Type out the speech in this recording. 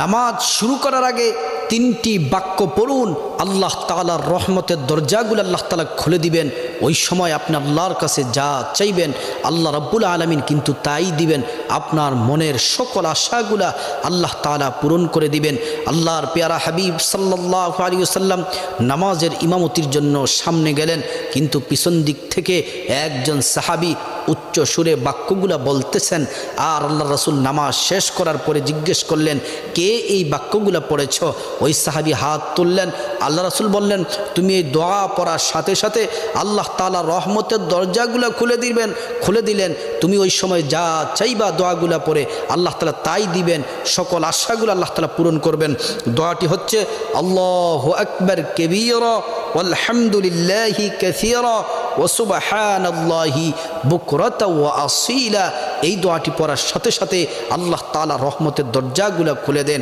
নামাজ শুরু করার আগে তিনটি বাক্য পড়ুন, আল্লাহ তাআলার রহমতের দরজাগুলো আল্লাহ তাআলা খুলে দিবেন। ওই সময় আপনি আল্লাহর কাছে যা চাইবেন আল্লাহ রাব্বুল আলামিন কিন্তু তাই দিবেন। আপনার মনের সকল আশাগুলা আল্লাহ তাআলা পূরণ করে দিবেন। আল্লাহর পেয়ারা হাবিব সাল্লাল্লাহু আলাইহি ওয়াসাল্লাম নামাজের ইমামতির জন্য সামনে গেলেন, কিন্তু পিছন দিক থেকে একজন সাহাবী উচ্চ সুরে বাক্যগুলা বলতেছেন। আর আল্লাহ রাসূল নামাজ শেষ করার পরে জিজ্ঞেস করলেন, কে এই বাক্যগুলা পড়েছ? ওই সাহাবী হাত তুললেন। আল্লাহ রাসূল বললেন, তুমি এই দোয়া পড়ার সাথে সাথে আল্লাহ তাআলা রহমতের দরজাগুলা খুলে দিলেন। তুমি ওই সময় যা চাইবা দোয়াগুলা পড়ে আল্লাহ তাআলা তাই দিবেন, সকল আশাগুলো আল্লাহ তাআলা পূরণ করবেন। দোয়াটি হচ্ছে আল্লাহু আকবার কাবীরা ওয়ালহামদুলিল্লাহি কাসীরা ওয়া সুবহানাল্লাহি বুকরাতা ওয়া আসীলা। এই দোয়াটি পড়ার সাথে সাথে আল্লাহ তাআলা রহমতের দরজাগুলা খুলে দেন।